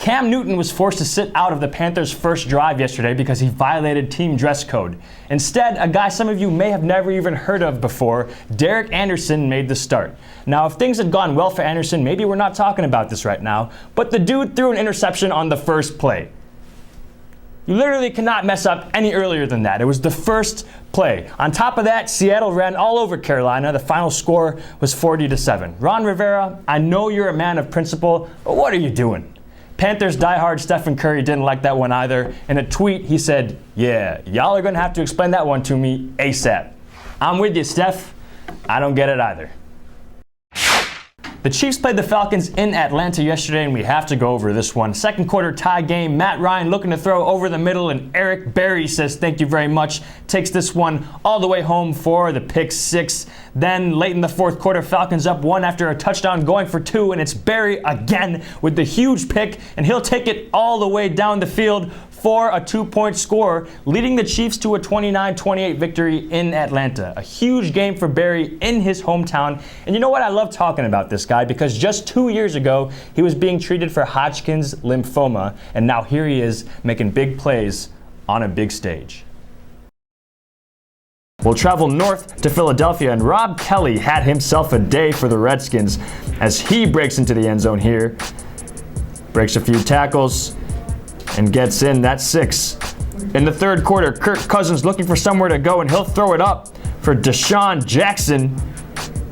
Cam Newton was forced to sit out of the Panthers' first drive yesterday because he violated team dress code. Instead, a guy some of you may have never even heard of before, Derek Anderson, made the start. Now, if things had gone well for Anderson, maybe we're not talking about this right now, but the dude threw an interception on the first play. You literally cannot mess up any earlier than that. It was the first play. On top of that, Seattle ran all over Carolina. The final score was 40-7. Ron Rivera, I know you're a man of principle, but what are you doing? Panthers diehard Stephen Curry didn't like that one either. In a tweet, he said, "Yeah, y'all are going to have to explain that one to me ASAP." I'm with you, Steph. I don't get it either. The Chiefs played the Falcons in Atlanta yesterday, and we have to go over this one. Second quarter tie game. Matt Ryan looking to throw over the middle, and Eric Berry says thank you very much. Takes this one all the way home for the pick six. Then late in the fourth quarter, Falcons up one after a touchdown going for two, and it's Berry again with the huge pick, and he'll take it all the way down the field for a 2-point score, leading the Chiefs to a 29-28 victory in Atlanta. A huge game for Berry in his hometown. And you know what? I love talking about this guy because just 2 years ago, he was being treated for Hodgkin's lymphoma, and now here he is making big plays on a big stage. We'll travel north to Philadelphia, and Rob Kelly had himself a day for the Redskins as he breaks into the end zone here, breaks a few tackles, and gets in that 6. In the third quarter, Kirk Cousins looking for somewhere to go, and he'll throw it up for Deshaun Jackson,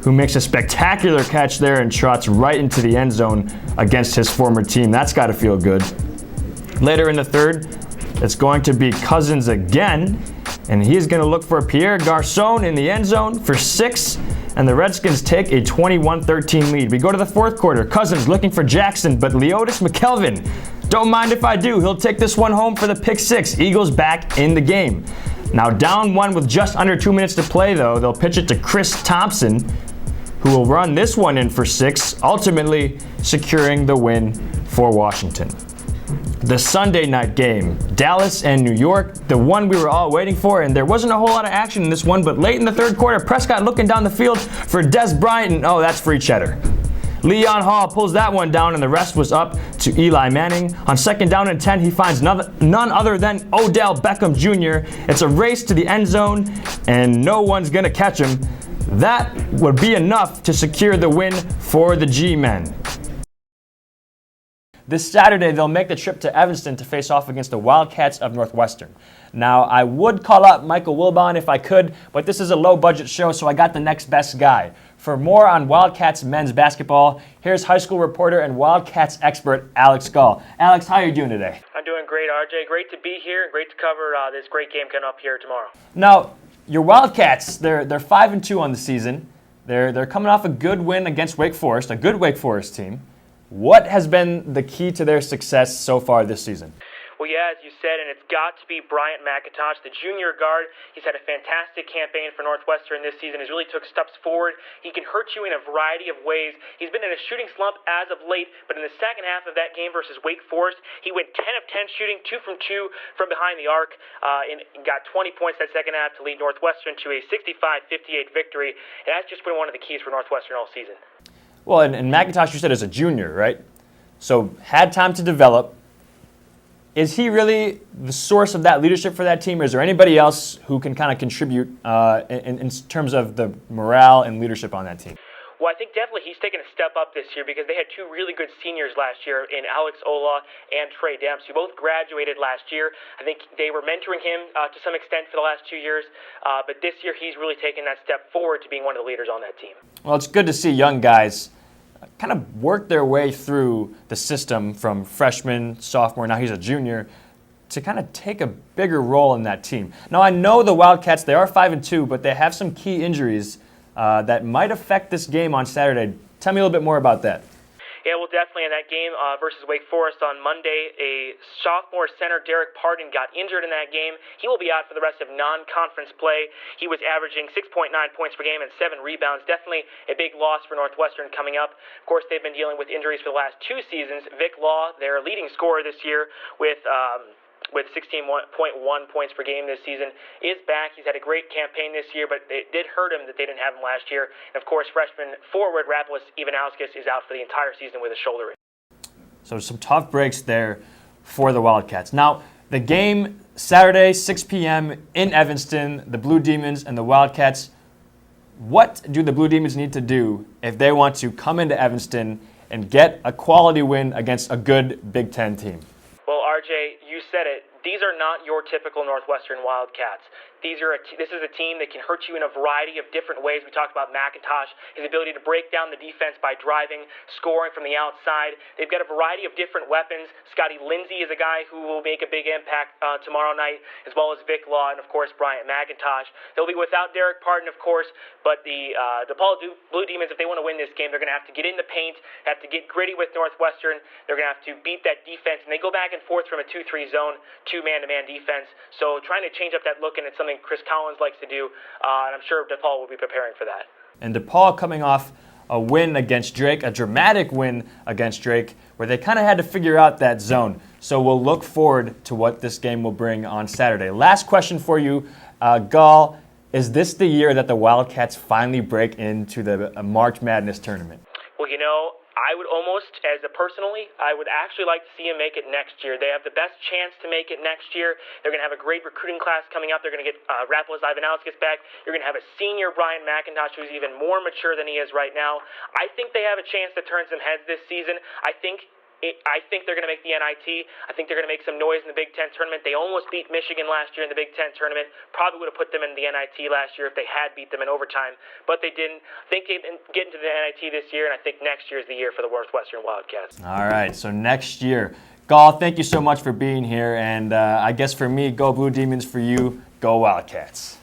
who makes a spectacular catch there and trots right into the end zone against his former team. That's got to feel good. Later in the third, it's going to be Cousins again, and he's going to look for Pierre Garçon in the end zone for 6, and the Redskins take a 21-13 lead. We go to the fourth quarter. Cousins looking for Jackson, but Leotis McKelvin, don't mind if I do, he'll take this one home for the pick 6. Eagles back in the game. Now down one with just under 2 minutes to play, though. They'll pitch it to Chris Thompson, who will run this one in for 6, ultimately securing the win for Washington. The Sunday night game, Dallas and New York, the one we were all waiting for, and there wasn't a whole lot of action in this one, but late in the third quarter, Prescott looking down the field for Des Bryant, and oh, that's free cheddar. Leon Hall pulls that one down, and the rest was up to Eli Manning. On second down and 10, he finds none other than Odell Beckham Jr. It's a race to the end zone, and no one's going to catch him. That would be enough to secure the win for the G-Men. This Saturday, they'll make the trip to Evanston to face off against the Wildcats of Northwestern. Now, I would call up Michael Wilbon if I could, but this is a low-budget show, so I got the next best guy. For more on Wildcats men's basketball, here's high school reporter and Wildcats expert Alex Gall. Alex, how are you doing today? I'm doing great, RJ. Great to be here and great to cover this great game coming up here tomorrow. Now, your Wildcats, they're 5-2 on the season. They're coming off a good win against Wake Forest, a good Wake Forest team. What has been the key to their success so far this season? Well, yeah, as you said, and it's got to be Bryant McIntosh, the junior guard. He's had a fantastic campaign for Northwestern this season. He's really took steps forward. He can hurt you in a variety of ways. He's been in a shooting slump as of late, but in the second half of that game versus Wake Forest, he went 10 of 10 shooting, 2 from 2 from behind the arc, and got 20 points that second half to lead Northwestern to a 65-58 victory. And that's just been one of the keys for Northwestern all season. Well, and McIntosh, you said, is a junior, right? So had time to develop. Is he really the source of that leadership for that team, or is there anybody else who can kind of contribute in terms of the morale and leadership on that team? Well, I think definitely he's taken a step up this year because they had 2 really good seniors last year in Alex Ola and Trey Demps, who both graduated last year. I think they were mentoring him to some extent for the last 2 years, but this year he's really taken that step forward to being one of the leaders on that team. Well, it's good to see young guys kind of work their way through the system from freshman, sophomore, now he's a junior, to kind of take a bigger role in that team. Now, I know the Wildcats, they are 5-2, but they have some key injuries that might affect this game on Saturday. Tell me a little bit more about that. Yeah, well, definitely in that game versus Wake Forest on Monday, a sophomore center, Derek Pardon, got injured in that game. He will be out for the rest of non-conference play. He was averaging 6.9 points per game and 7 rebounds. Definitely a big loss for Northwestern coming up. Of course, they've been dealing with injuries for the last 2 seasons. Vic Law, their leading scorer this year, with 16.1 points per game this season, is back. He's had a great campaign this year, but it did hurt him that they didn't have him last year. And of course, freshman forward Rapolis Ivanauskas is out for the entire season with a shoulder injury. So some tough breaks there for the Wildcats. Now, the game Saturday, 6 p.m. in Evanston, the Blue Demons and the Wildcats. What do the Blue Demons need to do if they want to come into Evanston and get a quality win against a good Big Ten team? Well, RJ, you said it. These are not your typical Northwestern Wildcats. This is a team that can hurt you in a variety of different ways. We talked about McIntosh, his ability to break down the defense by driving, scoring from the outside. They've got a variety of different weapons. Scotty Lindsey is a guy who will make a big impact tomorrow night, as well as Vic Law and, of course, Bryant McIntosh. They'll be without Derek Parton, of course, but the Blue Demons, if they want to win this game, they're going to have to get in the paint, have to get gritty with Northwestern. They're going to have to beat that defense, and they go back and forth from a 2-3 zone to man-to-man defense. So trying to change up that look, and it's something Chris Collins likes to do, and I'm sure DePaul will be preparing for that. And DePaul coming off a win against Drake, a dramatic win against Drake, where they kind of had to figure out that zone. So we'll look forward to what this game will bring on Saturday. Last question for you, Gall. Is this the year that the Wildcats finally break into the March Madness tournament? Well, I would I would actually like to see him make it next year. They have the best chance to make it next year. They're going to have a great recruiting class coming up. They're going to get Rapolas Ivanauskas back. You're going to have a senior Brian McIntosh who's even more mature than he is right now. I think they have a chance to turn some heads this season. I think they're going to make the NIT. I think they're going to make some noise in the Big Ten tournament. They almost beat Michigan last year in the Big Ten tournament. Probably would have put them in the NIT last year if they had beat them in overtime, but they didn't. I think they get into the NIT this year, and I think next year is the year for the Northwestern Wildcats. All right, so next year. Gall, thank you so much for being here, and I guess for me, go Blue Demons. For you, go Wildcats.